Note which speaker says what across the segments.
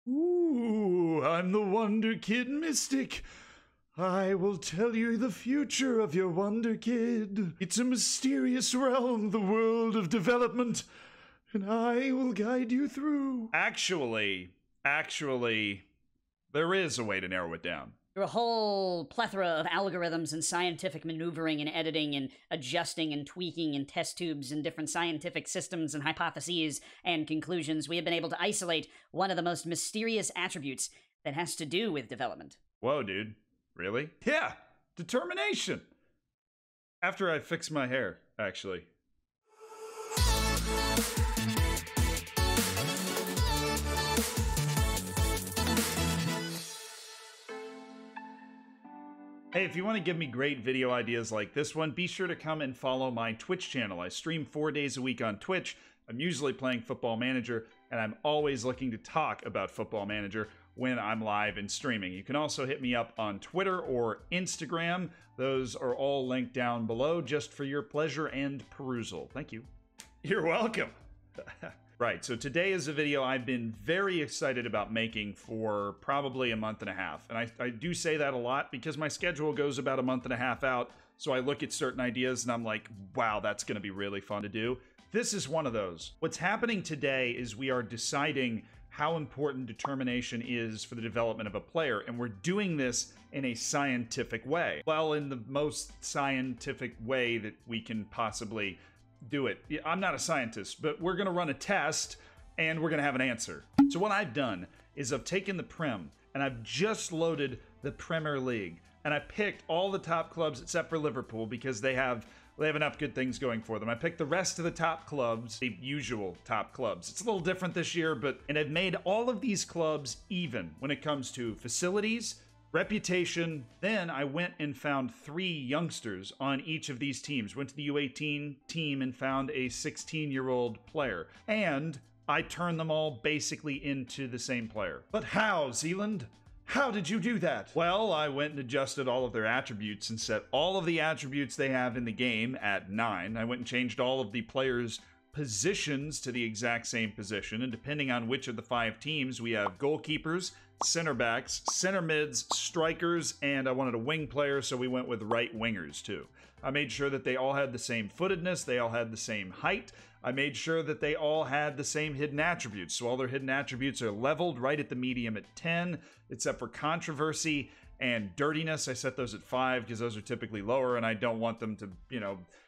Speaker 1: Ooh, I'm the Wonder Kid Mystic. I will tell you the future of your Wonder Kid. It's a mysterious realm, the world of development, and I will guide you through. Actually, there is a way to narrow it down.
Speaker 2: Through a whole plethora of algorithms and scientific maneuvering and editing and adjusting and tweaking and test tubes and different scientific systems and hypotheses and conclusions, we have been able to isolate one of the most mysterious attributes that has to do with development.
Speaker 1: Whoa, dude. Really? Yeah, determination. After I fix my hair, actually. Hey, if you want to give me great video ideas like this one, be sure to come and follow my Twitch channel. I stream 4 days a week on Twitch. I'm usually playing Football Manager, and I'm always looking to talk about Football Manager when I'm live and streaming. You can also hit me up on Twitter or Instagram. Those are all linked down below just for your pleasure and perusal. Thank you. You're welcome. Right, so today is a video I've been very excited about making for probably a month and a half. And I do say that a lot because my schedule goes about a month and a half out. So I look at certain ideas and I'm like, wow, that's going to be really fun to do. This is one of those. What's happening today is we are deciding how important determination is for the development of a player. And we're doing this in a scientific way. Well, in the most scientific way that we can possibly do it. I'm not a scientist, but we're going to run a test and we're going to have an answer. So what I've done is I've taken the Prem and I've just loaded the Premier League. And I picked all the top clubs except for Liverpool because they have enough good things going for them. I picked the rest of the top clubs, the usual top clubs. It's a little different this year, and I've made all of these clubs even when it comes to facilities, reputation. Then I went and found 3 youngsters on each of these teams. Went to the U18 team and found a 16-year-old player. And I turned them all basically into the same player. But how, Zealand? How did you do that? Well, I went and adjusted all of their attributes and set all of the attributes they have in the game at 9. I went and changed all of the players' positions to the exact same position. And depending on which of the 5 teams, we have goalkeepers, center backs, center mids, strikers, and I wanted a wing player, so we went with right wingers too. I made sure that they all had the same footedness, they all had the same height. I made sure that they all had the same hidden attributes, so all their hidden attributes are leveled right at the medium at 10, except for controversy and dirtiness. I set those at 5 because those are typically lower, and I don't want them to,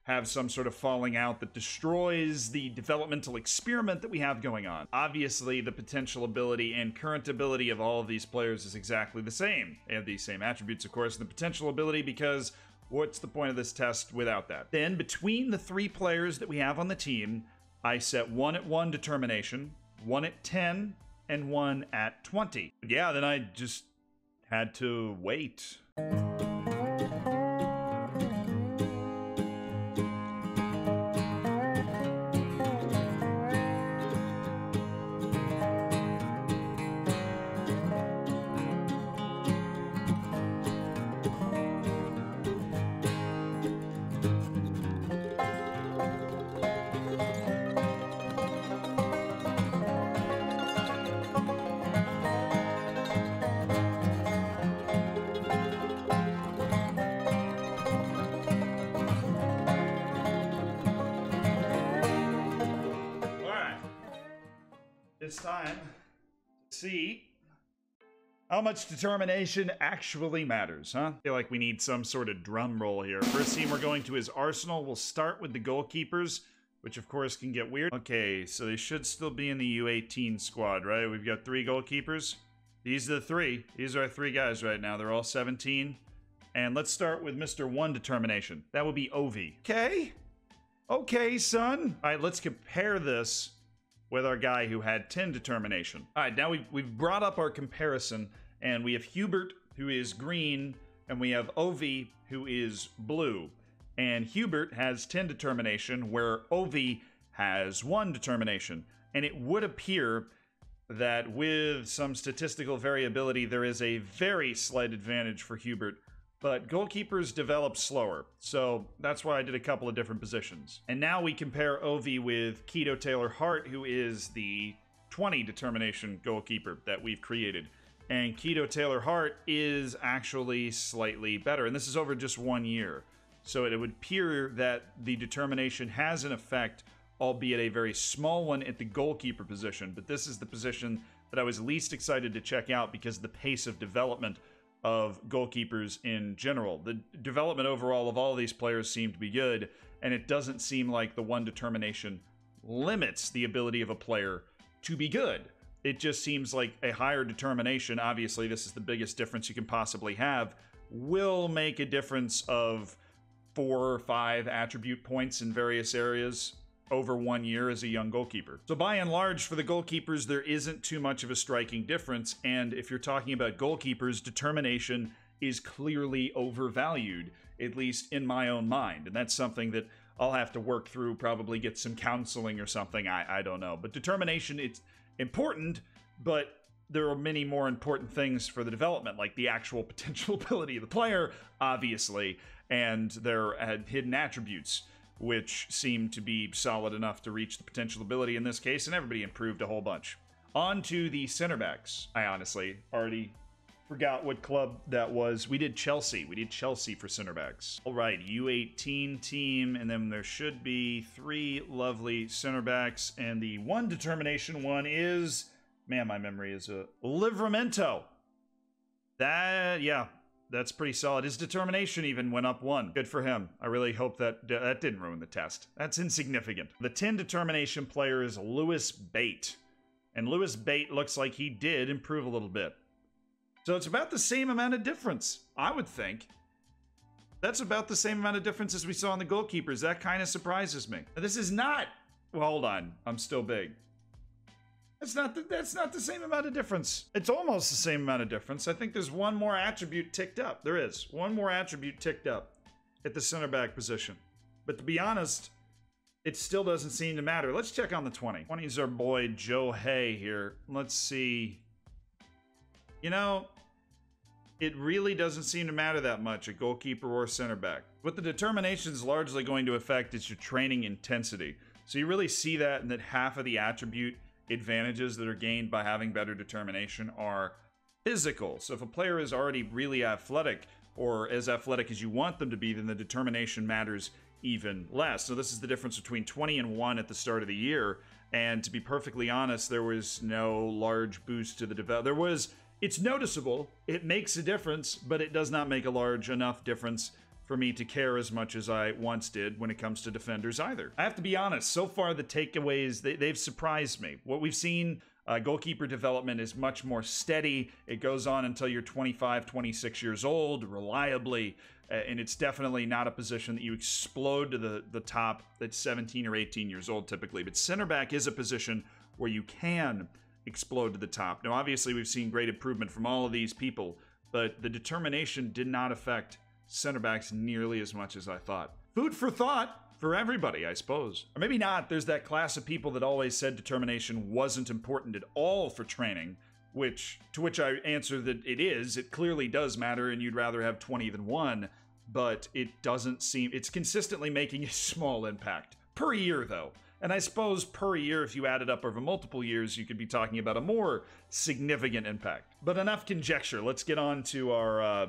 Speaker 1: have some sort of falling out that destroys the developmental experiment that we have going on. Obviously, the potential ability and current ability of all of these players is exactly the same. They have these same attributes, of course, and the potential ability because what's the point of this test without that? Then, between the 3 players that we have on the team, I set 1 at 1 determination, 1 at 10, and 1 at 20. Yeah, then I just had to wait. It's time to see how much determination actually matters, huh? I feel like we need some sort of drum roll here. First team we're going to is Arsenal. We'll start with the goalkeepers, which of course can get weird. Okay, so they should still be in the U18 squad, right? We've got 3 goalkeepers. These are the 3. These are our 3 guys right now. They're all 17. And let's start with Mr. 1 determination. That would be Ovi. Okay. Okay, son. All right, let's compare this with our guy who had 10 determination. All right, now we've brought up our comparison, and we have Hubert, who is green, and we have Ovi, who is blue. And Hubert has 10 determination, where Ovi has 1 determination. And it would appear that with some statistical variability, there is a very slight advantage for Hubert, but goalkeepers develop slower, so that's why I did a couple of different positions. And now we compare Ovi with Keto Taylor Hart, who is the 20 determination goalkeeper that we've created. And Keto Taylor Hart is actually slightly better. And this is over just 1 year. So it would appear that the determination has an effect, albeit a very small one, at the goalkeeper position. But this is the position that I was least excited to check out because of the pace of development of goalkeepers in general. The development overall of all of these players seemed to be good, and it doesn't seem like the one determination limits the ability of a player to be good. It just seems like a higher determination, obviously this is the biggest difference you can possibly have, will make a difference of 4 or 5 attribute points in various areas over 1 year as a young goalkeeper. So by and large, for the goalkeepers, there isn't too much of a striking difference, and if you're talking about goalkeepers, determination is clearly overvalued, at least in my own mind, and that's something that I'll have to work through, probably get some counseling or something, I don't know. But determination, it's important, but there are many more important things for the development, like the actual potential ability of the player, obviously, and their hidden attributes, which seem to be solid enough to reach the potential ability in this case, and everybody improved a whole bunch. On to the center backs. I honestly already forgot what club that was. We did Chelsea. We did Chelsea for center backs. All right, U18 team, and then there should be 3 lovely center backs, and the one determination one is, man, my memory is a Livramento. That, yeah. That's pretty solid. His determination even went up 1. Good for him. I really hope that didn't ruin the test. That's insignificant. The 10 determination player is Lewis Bate. And Lewis Bate looks like he did improve a little bit. So it's about the same amount of difference, I would think. That's about the same amount of difference as we saw in the goalkeepers. That kind of surprises me. This is not... Well, hold on. I'm still big. That's not the same amount of difference. It's almost the same amount of difference. I think there's one more attribute ticked up. There is. One more attribute ticked up at the center back position. But to be honest, it still doesn't seem to matter. Let's check on the 20. 20 is our boy Joe Hay here. Let's see. You know, it really doesn't seem to matter that much at goalkeeper or center back. What the determination is largely going to affect is your training intensity. So you really see that in that half of the attribute advantages that are gained by having better determination are physical. So if a player is already really athletic, or as athletic as you want them to be, then the determination matters even less. So this is the difference between 20 and 1 at the start of the year, and to be perfectly honest, there was no large boost to the development. It's noticeable, it makes a difference, but it does not make a large enough difference for me to care as much as I once did when it comes to defenders either. I have to be honest, so far the takeaways, they've surprised me. What we've seen, goalkeeper development is much more steady. It goes on until you're 25, 26 years old, reliably, and it's definitely not a position that you explode to the top at 17 or 18 years old typically. But center back is a position where you can explode to the top. Now, obviously, we've seen great improvement from all of these people, but the determination did not affect center backs nearly as much as I thought. Food for thought for everybody, I suppose. Or maybe not. There's that class of people that always said determination wasn't important at all for training, to which I answer that it is. It clearly does matter, and you'd rather have 20 than 1, but it doesn't seem... It's consistently making a small impact. Per year, though. And I suppose per year, if you add it up over multiple years, you could be talking about a more significant impact. But enough conjecture. Let's get on to our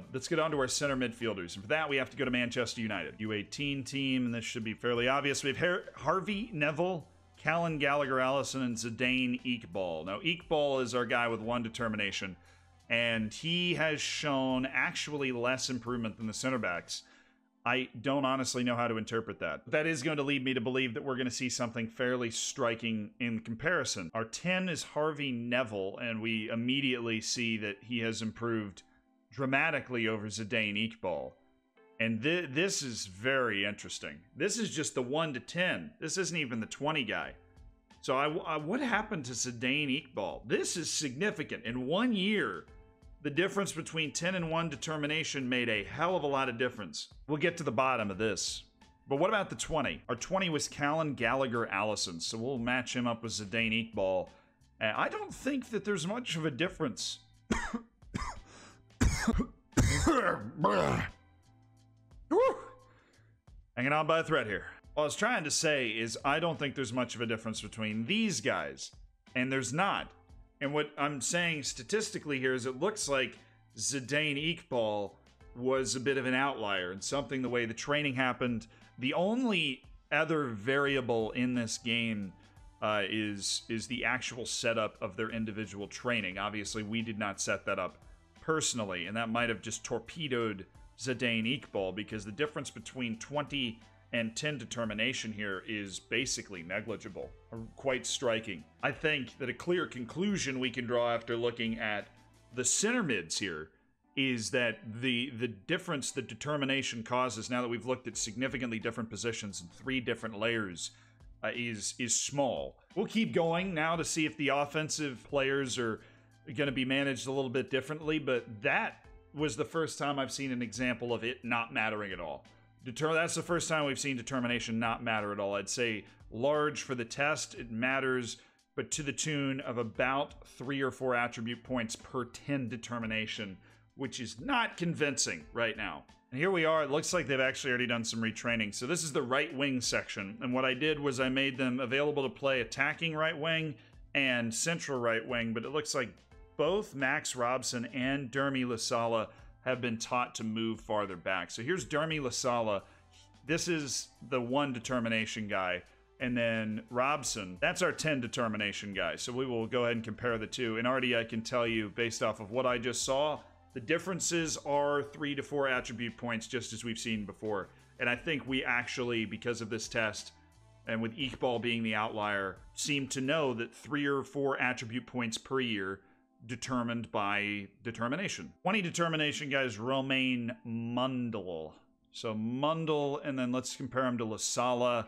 Speaker 1: center midfielders. And for that, we have to go to Manchester United. U18 team, and this should be fairly obvious. We have Harvey Neville, Callum Gallagher-Allison, and Zidane Iqbal. Now, Iqbal is our guy with 1 determination, and he has shown actually less improvement than the center backs. I don't honestly know how to interpret that. That is going to lead me to believe that we're going to see something fairly striking in comparison. Our 10 is Harvey Neville, and we immediately see that he has improved dramatically over Zidane Iqbal. And this is very interesting. This is just the 1 to 10. This isn't even the 20 guy. So what happened to Zidane Iqbal? This is significant. In 1 year, the difference between 10 and 1 determination made a hell of a lot of difference. We'll get to the bottom of this. But what about the 20? Our 20 was Callum Gallagher-Allison, so we'll match him up with Zidane Iqbal. I don't think that there's much of a difference. Hanging on by a thread here. What I was trying to say is I don't think there's much of a difference between these guys and there's not. And what I'm saying statistically here is it looks like Zidane Iqbal was a bit of an outlier and something the way the training happened. The only other variable in this game is the actual setup of their individual training. Obviously, we did not set that up personally, and that might have just torpedoed Zidane Iqbal, because the difference between 20 and 10 determination here is basically negligible, quite striking. I think that a clear conclusion we can draw after looking at the center mids here is that the difference that determination causes, now that we've looked at significantly different positions in 3 different layers, is small. We'll keep going now to see if the offensive players are going to be managed a little bit differently, but that was the first time I've seen an example of it not mattering at all. That's the first time we've seen determination not matter at all. I'd say large for the test, it matters, but to the tune of about 3 or 4 attribute points per 10 determination, which is not convincing right now. And here we are. It looks like they've actually already done some retraining. So this is the right wing section. And what I did was I made them available to play attacking right wing and central right wing. But it looks like both Max Robson and Dermy Lasala have been taught to move farther back. So here's Dermy Lasala. This is the 1 determination guy. And then Robson, that's our 10 determination guy. So we will go ahead and compare the two. And already I can tell you, based off of what I just saw, the differences are 3 to 4 attribute points, just as we've seen before. And I think we actually, because of this test, and with Iqbal being the outlier, seem to know that 3 or 4 attribute points per year determined by determination. 20 determination guys, Romain Mundel. So Mundel, and then let's compare him to Lasala.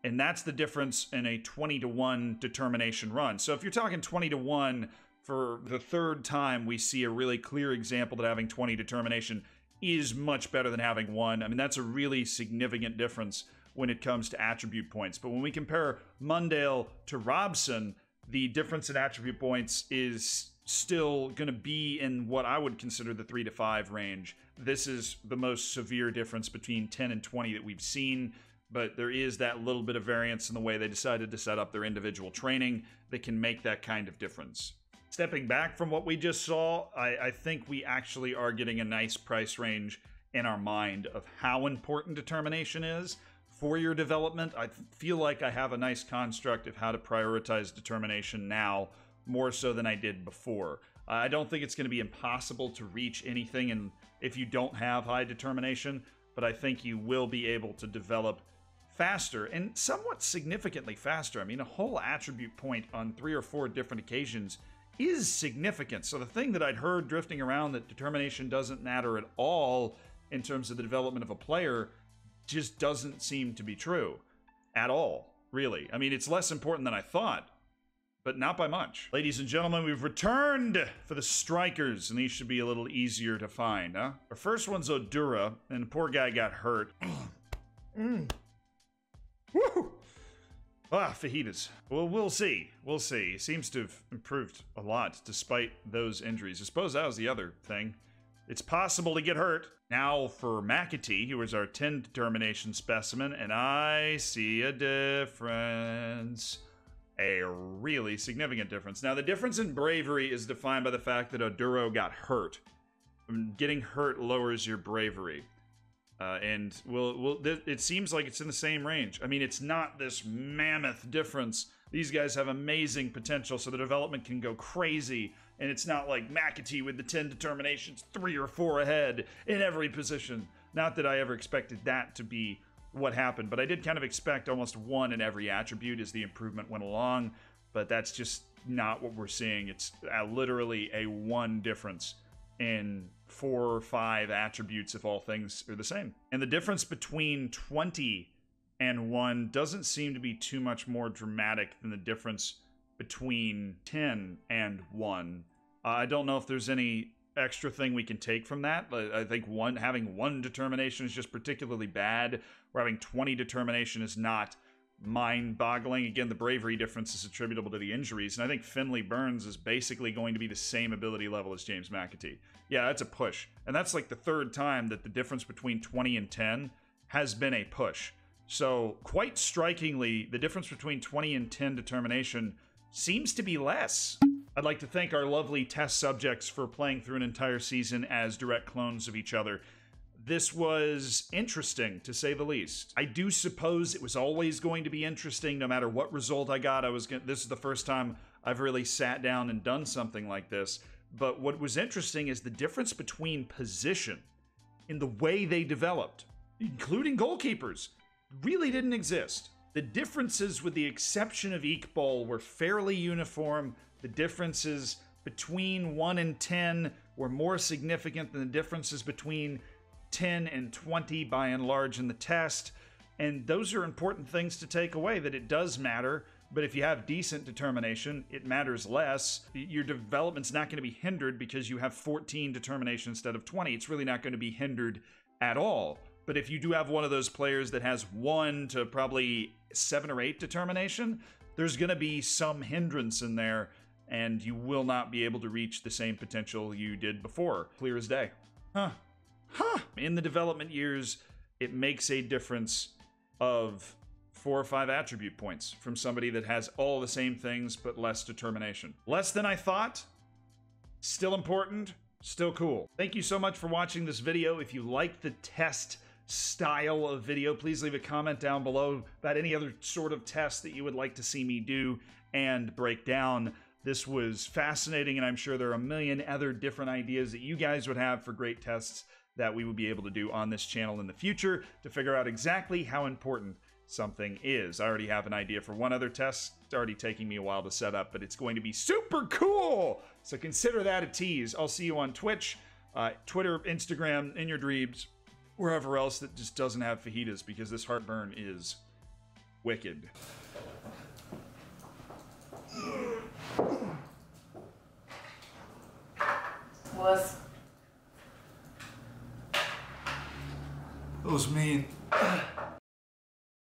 Speaker 1: And that's the difference in a 20 to 1 determination run. So if you're talking 20 to 1, for the 3rd time, we see a really clear example that having 20 determination is much better than having 1. I mean, that's a really significant difference when it comes to attribute points. But when we compare Mundale to Robson, the difference in attribute points is still going to be in what I would consider the 3 to 5 range. This is the most severe difference between 10 and 20 that we've seen. But there is that little bit of variance in the way they decided to set up their individual training that can make that kind of difference. Stepping back from what we just saw, I think we actually are getting a nice price range in our mind of how important determination is for your development. I feel like I have a nice construct of how to prioritize determination now, more so than I did before. I don't think it's going to be impossible to reach anything and if you don't have high determination, but I think you will be able to develop faster and somewhat significantly faster. I mean, a whole attribute point on 3 or 4 different occasions is significant. So the thing that I'd heard drifting around that determination doesn't matter at all in terms of the development of a player just doesn't seem to be true at all, really. I mean, it's less important than I thought, but not by much. Ladies and gentlemen, we've returned for the strikers, and these should be a little easier to find, huh? Our first one's Odura, and the poor guy got hurt. Woo! Fajitas. Well, we'll see. We'll see. He seems to have improved a lot despite those injuries. I suppose that was the other thing. It's possible to get hurt. Now for McAtee, who was our 10 determination specimen, and I see a difference. A really significant difference. Now, the difference in bravery is defined by the fact that Oduro got hurt. Getting hurt lowers your bravery. And it seems like it's in the same range. I mean, it's not this mammoth difference. These guys have amazing potential, so the development can go crazy. And it's not like McAtee with the 10 determinations, 3 or 4 ahead in every position. Not that I ever expected that to be what happened, but I did kind of expect almost 1 in every attribute as the improvement went along. But that's just not what we're seeing. It's literally a 1 difference in 4 or 5 attributes if all things are the same. And the difference between 20 and 1 doesn't seem to be too much more dramatic than the difference between 10 and 1. I don't know if there's any extra thing we can take from that. I think having 1 determination is just particularly bad, where having 20 determination is not mind-boggling. Again, the bravery difference is attributable to the injuries, and I think Finley Burns is basically going to be the same ability level as James McAtee. Yeah, that's a push. And that's like the 3rd time that the difference between 20 and 10 has been a push. So, quite strikingly, the difference between 20 and 10 determination seems to be less. I'd like to thank our lovely test subjects for playing through an entire season as direct clones of each other. This was interesting, to say the least. I do suppose it was always going to be interesting no matter what result I got. This is the first time I've really sat down and done something like this. But what was interesting is the difference between position in the way they developed, including goalkeepers, really didn't exist. The differences, with the exception of Iqbal, were fairly uniform. The differences between 1 and 10 were more significant than the differences between 10 and 20 by and large in the test. And those are important things to take away, that it does matter. But if you have decent determination, it matters less. Your development's not going to be hindered because you have 14 determination instead of 20. It's really not going to be hindered at all. But if you do have one of those players that has 1 to probably 7 or 8 determination, there's going to be some hindrance in there, and you will not be able to reach the same potential you did before. Clear as day. In the development years, it makes a difference of 4 or 5 attribute points from somebody that has all the same things but less determination. Less than I thought. Still important. Still cool. Thank you so much for watching this video. If you like the test style of video, please leave a comment down below about any other sort of test that you would like to see me do and break down. This was fascinating, and I'm sure there are a million other different ideas that you guys would have for great tests that we would be able to do on this channel in the future to figure out exactly how important something is. I already have an idea for one other test. It's already taking me a while to set up, but it's going to be super cool! So consider that a tease. I'll see you on Twitch, Twitter, Instagram, in your dreams, wherever else that just doesn't have fajitas, because this heartburn is wicked.
Speaker 3: Was. That was mean.